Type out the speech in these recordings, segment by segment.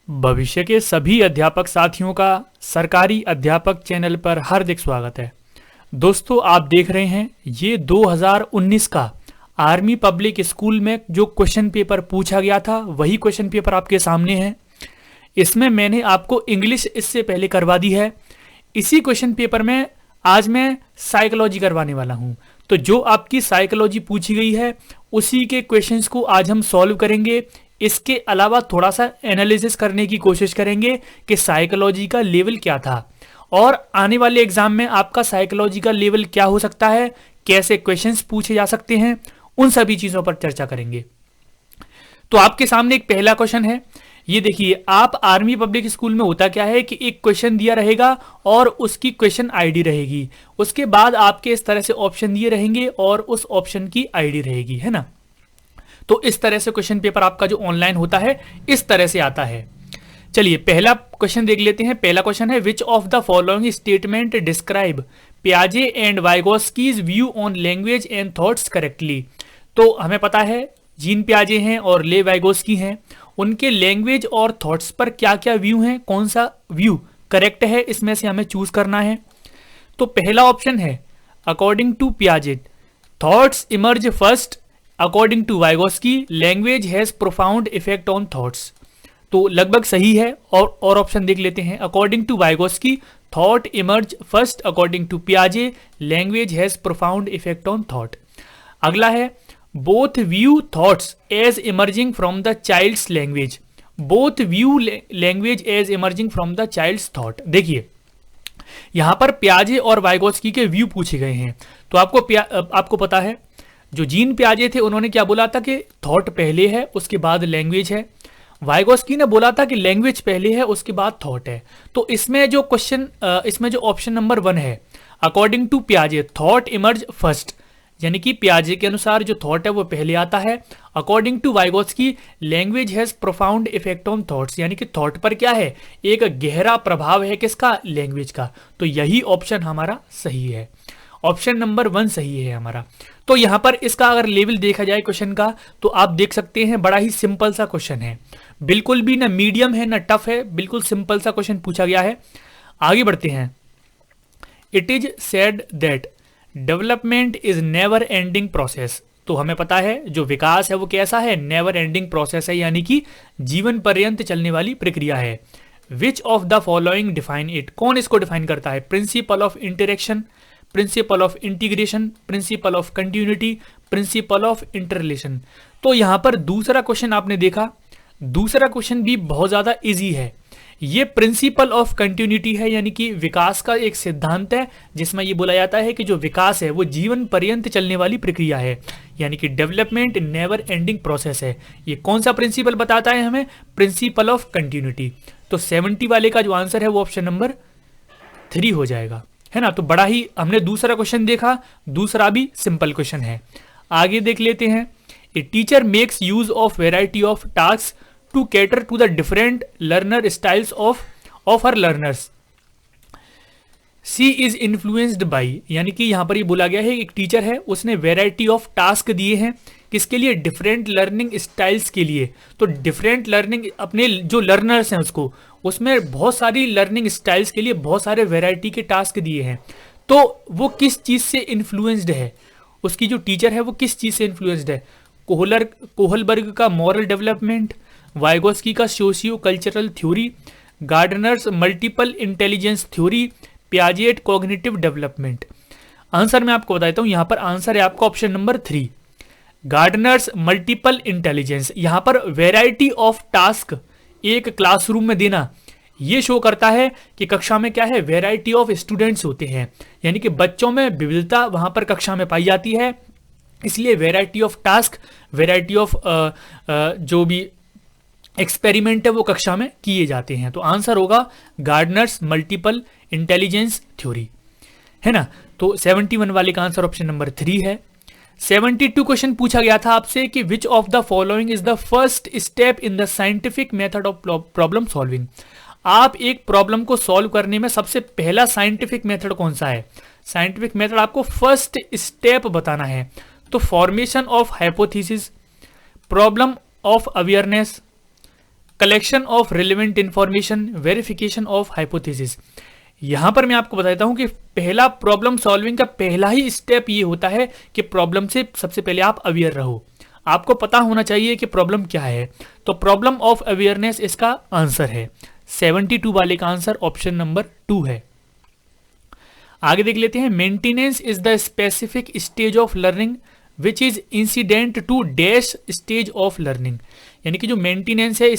भविष्य के सभी अध्यापक साथियों का सरकारी अध्यापक चैनल पर हार्दिक स्वागत है। दोस्तों, आप देख रहे हैं ये 2019 का आर्मी पब्लिक स्कूल में जो क्वेश्चन पेपर पूछा गया था वही क्वेश्चन पेपर आपके सामने है। इसमें मैंने आपको इंग्लिश इससे पहले करवा दी है। इसी क्वेश्चन पेपर में आज मैं साइकोलॉजी करवाने वाला हूं। तो जो आपकी साइकोलॉजी पूछी गई है उसी के क्वेश्चंस को आज हम सॉल्व करेंगे। इसके अलावा थोड़ा सा एनालिसिस करने की कोशिश करेंगे कि साइकोलॉजी का लेवल क्या था और आने वाले एग्जाम में आपका साइकोलॉजी का लेवल क्या हो सकता है, कैसे क्वेश्चंस पूछे जा सकते हैं, उन सभी चीजों पर चर्चा करेंगे। तो आपके सामने एक पहला क्वेश्चन है। ये देखिए, आप आर्मी पब्लिक स्कूल में होता क्या है कि एक क्वेश्चन दिया रहेगा और उसकी क्वेश्चन आईडी रहेगी। उसके बाद आपके इस तरह से ऑप्शन दिए रहेंगे और उस ऑप्शन की आईडी रहेगी, है ना। तो इस तरह से क्वेश्चन पेपर आपका जो ऑनलाइन होता है इस तरह से आता है। चलिए पहला क्वेश्चन देख लेते हैं। पहला क्वेश्चन है, which of the following statement describe पियाजे and Vygotsky's view on language and thoughts correctly. तो हमें पता है जीन पियाजे हैं और ले वाइगोस्की हैं, उनके लैंग्वेज और थॉट्स पर क्या क्या व्यू हैं, कौन सा व्यू करेक्ट है, इसमें से हमें चूज करना है। तो पहला ऑप्शन है, अकॉर्डिंग टू पियाजे thoughts emerge first, according to Vygotsky language has profound effect on thoughts. तो लगभग सही है। और ऑप्शन देख लेते हैं, according to Vygotsky thought emerge first, according to पियाजे language has profound effect on thought. अगला है, both view thoughts as emerging from the child's language, both view language as emerging from the child's thought. देखिए यहां पर पियाजे और Vygotsky के view पूछे गए हैं। तो आपको पता है जो जीन पियाजे थे उन्होंने क्या बोला था कि थॉट पहले है उसके बाद लैंग्वेज है। वाइगोस्की ने बोला था कि लैंग्वेज पहले है उसके बाद थॉट है। तो इसमें जो ऑप्शन नंबर 1 है, अकॉर्डिंग टू पियाजे थॉट इमर्ज फर्स्ट, यानी कि पियाजे के अनुसार जो थॉट है वो पहले आता है। According to Vygotsky language has profound effect on thoughts, यानी कि थॉट पर क्या है, एक गहरा प्रभाव है किसका, लैंग्वेज का। तो यही ऑप्शन हमारा सही है, ऑप्शन नंबर 1 सही है हमारा। तो यहां पर इसका अगर लेवल देखा जाए क्वेश्चन का तो आप देख सकते हैं बड़ा ही सिंपल सा क्वेश्चन है, बिल्कुल भी ना मीडियम है ना टफ है, बिल्कुल सिंपल सा क्वेश्चन पूछा गया है। आगे बढ़ते हैं। It is said that development is never ending process. तो हमें पता है जो विकास है वो कैसा है, नेवर एंडिंग प्रोसेस है, यानी कि जीवन पर्यंत चलने वाली प्रक्रिया है। Which of the following define it, कौन इसको डिफाइन करता है, principle of interaction, principle of integration, principle of continuity, principle of interrelation. तो यहां पर दूसरा क्वेश्चन आपने देखा, दूसरा क्वेश्चन भी बहुत ज्यादा इजी है। ये प्रिंसिपल ऑफ कंटिन्यूटी है, यानी कि विकास का एक सिद्धांत है जिसमें ये बोला जाता है कि जो विकास है वो जीवन पर्यंत चलने वाली प्रक्रिया है, यानी कि डेवलपमेंट नेवर एंडिंग प्रोसेस है। ये कौन सा प्रिंसिपल बताता है हमें, प्रिंसिपल ऑफ कंटिन्यूटी। तो 70 वाले का जो आंसर है वो ऑप्शन नंबर 3 हो जाएगा, है ना। तो बड़ा ही हमने दूसरा क्वेश्चन देखा, दूसरा भी सिंपल क्वेश्चन है। आगे देख लेते हैं। A teacher makes use of variety of task to cater to the different learner styles of her learners, she is influenced by, यानी कि यहां पर ये बोला गया है एक टीचर है उसने वेराइटी ऑफ टास्क दिए हैं किसके लिए, डिफरेंट लर्निंग स्टाइल्स के लिए। तो डिफरेंट लर्निंग अपने जो लर्नर्स हैं उसमें बहुत सारी लर्निंग स्टाइल्स के लिए बहुत सारे वैरायटी के टास्क दिए हैं। तो वो किस चीज से इन्फ्लुएंस्ड है, उसकी जो टीचर है वो किस चीज से इन्फ्लुएंस्ड है, कोहलबर्ग का मॉरल डेवलपमेंट, वाइगोस्की का socio cultural theory, Gardner's multiple intelligence theory, Piaget cognitive development. Answer मैं आपको बताता हूं, यहां पर आंसर है आपका option number 3, Gardner's multiple intelligence. यहां पर वेराइटी ऑफ टास्क एक क्लासरूम में देना ये शो करता है कि कक्षा में क्या है, वेराइटी ऑफ स्टूडेंट्स होते हैं, यानी कि बच्चों में विविधता वहां पर कक्षा में पाई जाती है, इसलिए variety of task, variety of जो भी एक्सपेरिमेंट है वो कक्षा में किए जाते हैं। तो आंसर होगा गार्डनर्स मल्टीपल इंटेलिजेंस थ्योरी, है ना। तो 71 वाले का आंसर ऑप्शन नंबर 3 है। 72 क्वेश्चन पूछा गया था आपसे कि विच of the following is the first step in the scientific method of problem solving. आप एक प्रॉब्लम को सॉल्व करने में सबसे पहला साइंटिफिक मेथड कौन सा है, साइंटिफिक मेथड आपको फर्स्ट स्टेप बताना है। तो formation of hypothesis, problem of awareness, collection of relevant information, verification of hypothesis. यहां पर मैं आपको बताता हूं कि पहला प्रॉब्लम सॉल्विंग का पहला ही स्टेप ये होता है कि प्रॉब्लम से सबसे पहले आप अवेयर रहो, आपको पता होना चाहिए कि प्रॉब्लम क्या है। तो प्रॉब्लम ऑफ अवेयरनेस इसका आंसर है। 72 वाले का आंसर ऑप्शन नंबर 2 है। आगे देख लेते हैं, maintenance is the specific stage of learning which is incident to dash stage of learning. यानी कि जो मेंटेनेंस है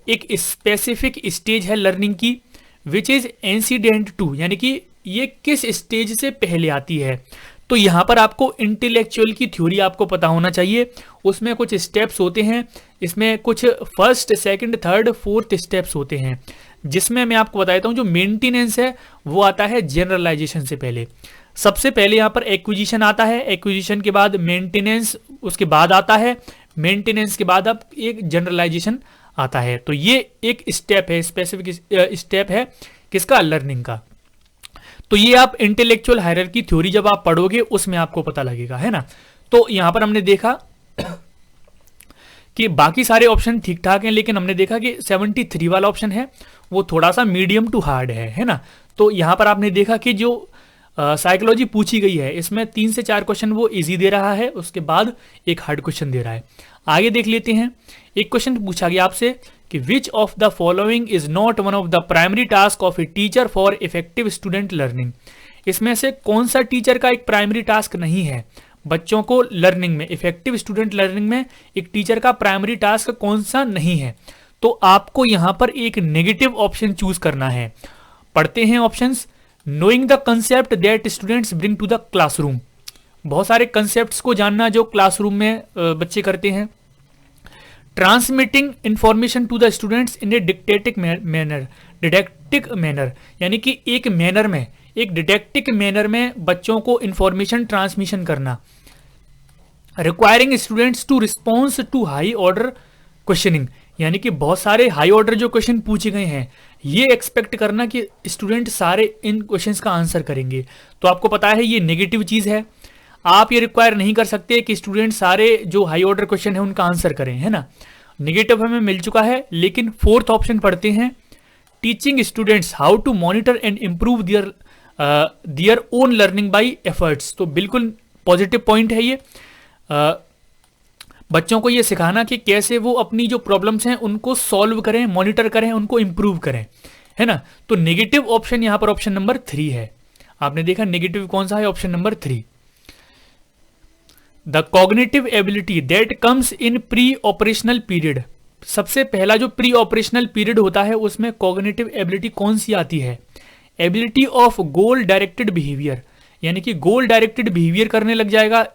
एक स्पेसिफिक स्टेज है लर्निंग की, विच इज इंसिडेंट टू यानी कि ये किस स्टेज से पहले आती है। तो यहां पर आपको इंटेलेक्चुअल की थ्योरी आपको पता होना चाहिए, उसमें कुछ स्टेप्स होते हैं, इसमें कुछ first second third fourth steps होते हैं, जिसमें मैं आपको बताता हूं जो मेंटेनेंस है वो आता है जनरलाइजेशन से पहले। सबसे पहले यहां पर एक्विजिशन आता है, एक्विजिशन के बाद मेंटेनेंस, उसके बाद आता है मेंटेनेंस के बाद अब एक जनरलाइजेशन आता है। तो ये एक स्टेप है, स्पेसिफिक स्टेप है किसका, लर्निंग का। तो ये आप इंटेलेक्चुअल हायरार्की थ्योरी जब आप पढ़ोगे उसमें आपको पता लगेगा, है ना। तो यहां पर हमने देखा कि बाकी सारे ऑप्शन ठीक ठाक हैं, लेकिन हमने देखा कि 73 वाला ऑप्शन है वो थोड़ा सा मीडियम टू हार्ड है ना। तो यहां पर आपने देखा कि जो साइकोलॉजी पूछी गई है इसमें 3 से 4 क्वेश्चन वो इजी दे रहा है, उसके बाद एक हार्ड क्वेश्चन दे रहा है। आगे देख लेते हैं, एक क्वेश्चन पूछा गया आपसे कि विच of the following is not one of the primary task of a teacher for effective student learning. इसमें से कौन सा टीचर का एक प्राइमरी टास्क नहीं है बच्चों को लर्निंग में, इफेक्टिव स्टूडेंट लर्निंग में एक टीचर का प्राइमरी टास्क कौन सा नहीं है। तो आपको यहां पर एक नेगेटिव ऑप्शन चूज करना है। पढ़ते हैं options. Knowing the concept that students bring to the classroom, बहुत सारे कंसेप्ट्स को जानना जो क्लासरूम में बच्चे करते हैं। Transmitting information to the students in a didactic manner, didactic manner यानी कि एक मैनर में, एक डिडक्टिक मैनर में बच्चों को इंफॉर्मेशन ट्रांसमिशन करना। Requiring students to response to high order questioning, यानी कि बहुत सारे हाई ऑर्डर जो क्वेश्चन पूछे गए हैं ये एक्सपेक्ट करना कि स्टूडेंट सारे इन क्वेश्चंस का आंसर करेंगे। तो आपको पता है ये नेगेटिव चीज है, आप ये रिक्वायर नहीं कर सकते कि स्टूडेंट सारे जो हाई ऑर्डर क्वेश्चन है उनका आंसर करें, है ना। नेगेटिव हमें मिल चुका है। लेकिन फोर्थ ऑप्शन पढ़ते हैं, teaching students how to monitor and improve their own learning by efforts. तो बिल्कुल पॉजिटिव पॉइंट है ये। बच्चों को ये सिखाना कि कैसे वो अपनी जो प्रॉब्लम्स हैं उनको सॉल्व करें, मॉनिटर करें, उनको इंप्रूव करें, है ना। तो नेगेटिव ऑप्शन यहां पर ऑप्शन नंबर 3 है। आपने देखा नेगेटिव कौन सा है, option number 3। The cognitive ability that comes in pre operational period, सबसे पहला जो प्री ऑपरेशनल पीरियड होता है उसमें कॉग्निटिव एबिलिटी कौन सी आती है, ability of goal directed behaviour, यानी कि गोल डायरेक्टेड बिहेवियर करने लग जाएगा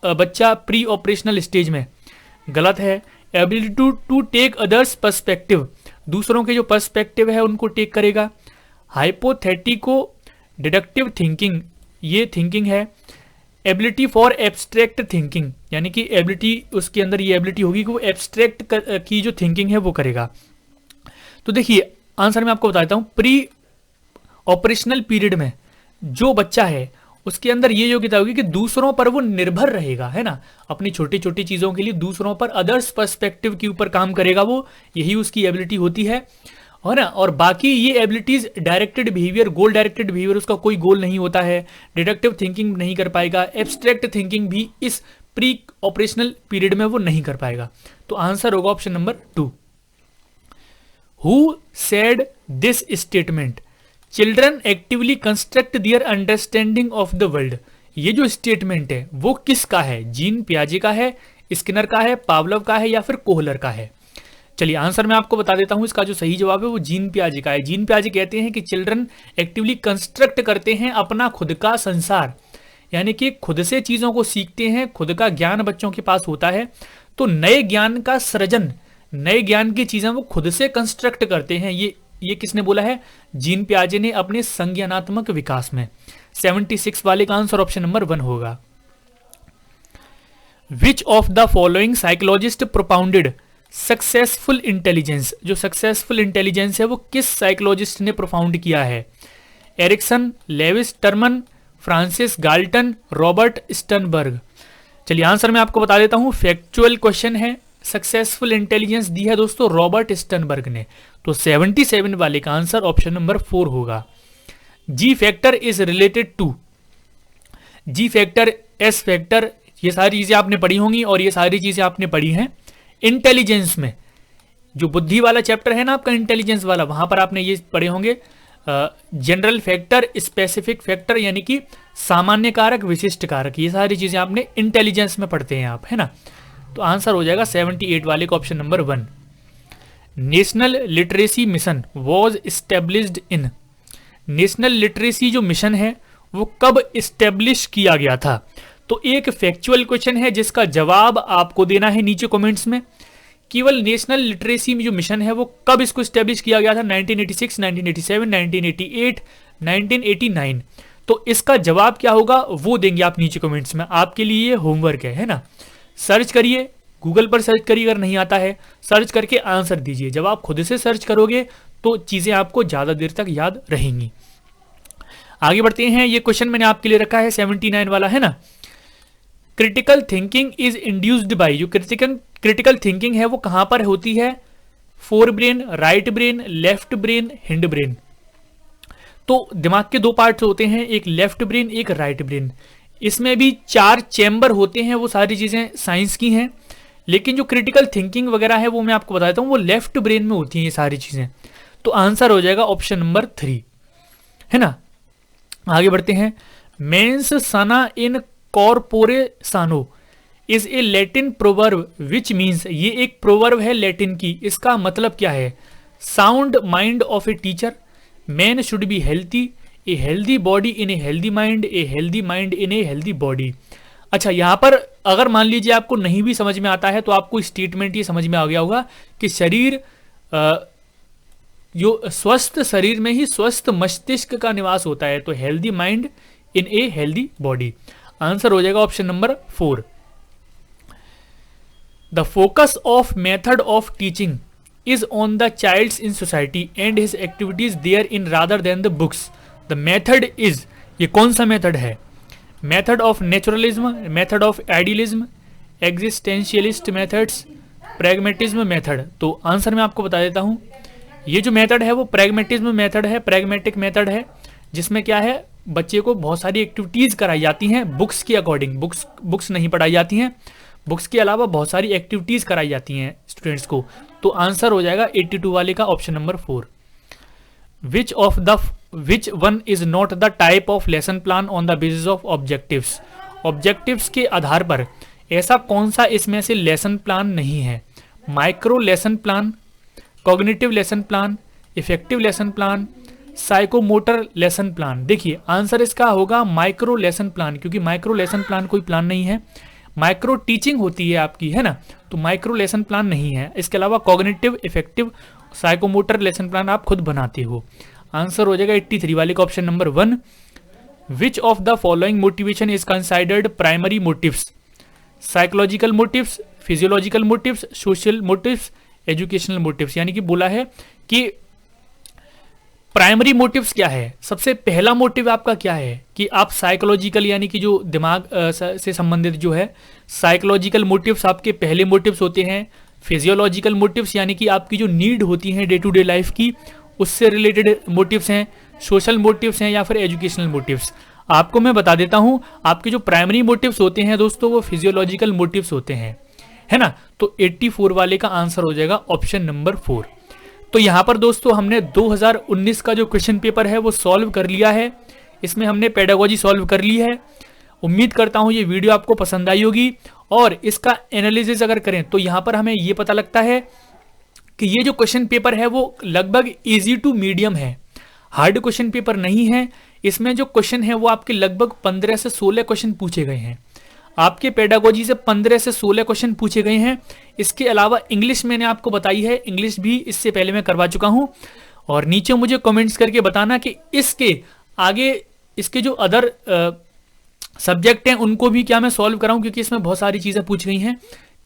बच्चा प्री ऑपरेशनल स्टेज में। गलत है। Ability to take others perspective, दूसरों के जो पर्सपेक्टिव है उनको टेक करेगा। हाइपोथेटिको डिडक्टिव थिंकिंग, ये थिंकिंग है। एबिलिटी फॉर एब्स्ट्रैक्ट थिंकिंग, यानी कि एबिलिटी उसके अंदर ये एबिलिटी होगी कि वो एब्स्ट्रैक्ट की जो थिंकिंग है वो करेगा। तो देखिए आंसर मैं आपको बताता हूं, प्री ऑपरेशनल पीरियड में जो बच्चा है उसके अंदर ये योग्यता होगी कि दूसरों पर वो निर्भर रहेगा, है ना। अपनी छोटी छोटी चीजों के लिए दूसरों पर, अदर्स पर्सपेक्टिव के ऊपर काम करेगा वो, यही उसकी एबिलिटी होती है ना। और बाकी ये एबिलिटीज डायरेक्टेड बिहेवियर, गोल डायरेक्टेड बिहेवियर, उसका कोई गोल नहीं होता है। डिडक्टिव थिंकिंग नहीं कर पाएगा, एब्स्ट्रैक्ट थिंकिंग भी इस प्री ऑपरेशनल पीरियड में वो नहीं कर पाएगा। तो आंसर होगा option number 2। Who said this statement, children actively construct their understanding of the world. ये जो स्टेटमेंट है वो किसका है, जीन पियाजे का है, स्किनर का है, पावलोव का है या फिर कोहलर का है। चलिए आंसर मैं आपको बता देता हूं, इसका जो सही जवाब है वो जीन पियाजे का है। जीन पियाजे कहते हैं कि चिल्ड्रन एक्टिवली कंस्ट्रक्ट करते हैं अपना खुद का संसार, यानी कि खुद से चीजों को सीखते हैं, खुद का ज्ञान बच्चों के पास होता है। तो नए ज्ञान का सृजन, नए ज्ञान की चीजें वो खुद से कंस्ट्रक्ट करते हैं। ये किसने बोला है, जीन पियाजे ने अपने संज्ञानात्मक विकास में। 76 वाले का आंसर ऑप्शन नंबर 1 होगा। Which of the following psychologist propounded successful intelligence, जो सक्सेसफुल इंटेलिजेंस है वो किस साइकोलॉजिस्ट ने प्रोफाउंड किया है, Erikson, Lewis Terman, Francis Galton, Robert Sternberg. चलिए आंसर मैं आपको बता देता हूं, फैक्चुअल क्वेश्चन है, सक्सेसफुल इंटेलिजेंस दी है दोस्तों? रॉबर्ट स्टनबर्ग ने। तो 77 वाले का आंसर ऑप्शन नंबर 4 होगा। G factor is related to, G factor, S factor, ये सारी चीजें आपने पढ़ी होंगी और ये सारी चीजें आपने पढ़ी हैं इंटेलिजेंस में। जो बुद्धि वाला चैप्टर है ना आपका, इंटेलिजेंस वाला, वहां पर आपने ये पढ़े होंगे जनरल फैक्टर, स्पेसिफिक फैक्टर, यानी कि सामान्य कारक, विशिष्ट कारक, ये सारी चीजें आपने इंटेलिजेंस में पढ़ते हैं आप, है ना। तो आंसर हो जाएगा 78 वाले का option number 1। National literacy mission was established in, national literacy जो मिशन है वो कब इस्टेब्लिश किया गया था? तो एक फैक्चुअल क्वेश्चन है जिसका जवाब आपको देना है नीचे कमेंट्स में। केवल नेशनल लिटरेसी में जो मिशन है वो कब इसको इस्टेब्लिश किया गया था? 1986, 1987, 1988, 1989। तो इसका जवाब क्या होगा वो देंगे आप नीचे कमेंट्स में। आपके लिए ये होमवर्क है ना। सर्च करिए, गूगल पर सर्च करिए, अगर नहीं आता है सर्च करके आंसर दीजिए। जब आप खुद से सर्च करोगे तो चीजें आपको ज्यादा देर तक याद रहेंगी। आगे बढ़ते हैं। ये क्वेश्चन मैंने आपके लिए रखा है 79 वाला, है ना। Critical thinking is induced by, जो क्रिटिकल थिंकिंग है वो कहां पर होती है? Fore brain, right brain, left brain, hind brain. तो दिमाग के दो पार्ट्स होते हैं, एक लेफ्ट ब्रेन, एक राइट ब्रेन। इसमें भी 4 चैम्बर होते हैं, वो सारी चीजें साइंस की हैं। लेकिन जो क्रिटिकल थिंकिंग वगैरह है वो मैं आपको बताता हूं, वो लेफ्ट ब्रेन में होती हैं ये सारी चीजें। तो आंसर हो जाएगा ऑप्शन नंबर 3, है ना। आगे बढ़ते हैं। मेंस सना इन कॉर्पोरे सानो is a Latin proverb which means, ये एक प्रोवर्ब है लैटिन की, इसका मतलब क्या है? Sound mind of a teacher, man should be healthy, A healthy body in a healthy mind, a healthy mind in a healthy body. अच्छा, यहां पर अगर मान लीजिए आपको नहीं भी समझ में आता है तो आपको स्टेटमेंट ये समझ में आ गया होगा कि शरीर, जो स्वस्थ शरीर में ही स्वस्थ मस्तिष्क का निवास होता है। तो healthy mind in a healthy body. Answer हो जाएगा option number 4। The focus of method of teaching is on the child's in society and his activities there in rather than the books. The method is, ये कौन सा method है? Method of naturalism, method of idealism, existentialist methods, pragmatism method. तो answer मैं आपको बता देता हूं, ये जो मेथड है वो प्रैग्मेटिज्म मेथड है, प्रैग्मेटिक मेथड है, जिसमें क्या है, बच्चे को बहुत सारी एक्टिविटीज कराई जाती हैं बुक्स के अकॉर्डिंग। बुक्स नहीं पढ़ाई जाती हैं, बुक्स के अलावा बहुत सारी एक्टिविटीज कराई जाती हैं स्टूडेंट्स को। तो आंसर हो जाएगा 82 वाले का option number 4। Which one is not the type of lesson plan on the basis of objectives, objectives के आधार पर ऐसा कौन सा इसमें से लेसन प्लान नहीं है? Micro lesson plan, cognitive lesson plan, effective lesson plan, psychomotor lesson plan. देखिए आंसर इसका होगा माइक्रो लेसन प्लान, क्योंकि माइक्रो लेसन प्लान कोई प्लान नहीं है, माइक्रो टीचिंग होती है आपकी, है ना। तो माइक्रो लेसन प्लान नहीं है। इसके अलावा cognitive, effective, psychomotor lesson plan आप खुद बनाते हो। आंसर हो जाएगा 83 वाले का option number 1। Which of the following motivation is considered primary motives? Psychological motives, physiological motives, social motives, educational motives. यानी कि बोला है कि प्राइमरी मोटिव्स क्या है? सबसे पहला मोटिव आपका क्या है कि आप साइकोलॉजिकल, यानी कि जो दिमाग से संबंधित जो है, साइकोलॉजिकल मोटिव्स आपके पहले मोटिव्स होते हैं। फिजियोलॉजिकल मोटिव्स यानी कि आपकी जो नीड होती है डे टू डे लाइफ की, उससे रिलेटेड मोटिव्स हैं। सोशल मोटिव्स हैं या फिर एजुकेशनल मोटिव्स। आपको मैं बता देता हूं, आपके जो प्राइमरी मोटिव्स होते हैं दोस्तों वो फिजियोलॉजिकल मोटिव्स होते हैं, है ना। तो 84 वाले का आंसर हो जाएगा ऑप्शन नंबर 4। तो यहां पर दोस्तों हमने 2019 का जो क्वेश्चन पेपर है वो सॉल्व कर लिया है। इसमें हमने पेडागोजी सॉल्व कर ली है। उम्मीद करता हूं ये वीडियो आपको पसंद आई होगी। और इसका एनालिसिस अगर करें तो यहां पर हमें ये पता लगता है कि ये जो क्वेश्चन पेपर है वो लगभग इजी टू मीडियम है, हार्ड क्वेश्चन पेपर नहीं है। इसमें जो क्वेश्चन है वो आपके लगभग 15 से 16 क्वेश्चन पूछे गए हैं। आपके पेडागोजी से 15 से 16 क्वेश्चन पूछे गए हैं। इसके अलावा इंग्लिश मैंने आपको बताई है, इंग्लिश भी इससे पहले मैं करवा चुका हूं। और नीचे मुझे कमेंट्स करके बताना कि इसके आगे इसके जो अदर सब्जेक्ट हैं उनको भी क्या मैं सॉल्व कराऊं, क्योंकि इसमें बहुत सारी चीजें पूछ गई हैं।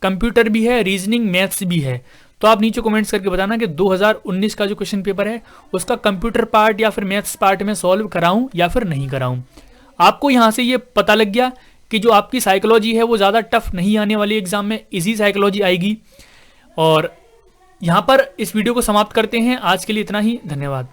कंप्यूटर भी है, रीजनिंग, मैथ्स भी है। तो आप नीचे कमेंट्स करके बताना कि 2019 का जो क्वेश्चन पेपर है उसका कंप्यूटर पार्ट या फिर मैथ्स पार्ट में सॉल्व कराऊं या फिर नहीं कराऊं। आपको यहां से ये पता लग गया कि जो आपकी साइकोलॉजी है वो ज़्यादा टफ नहीं आने वाली एग्जाम में, इजी साइकोलॉजी आएगी। और यहाँ पर इस वीडियो को समाप्त करते हैं। आज के लिए इतना ही, धन्यवाद।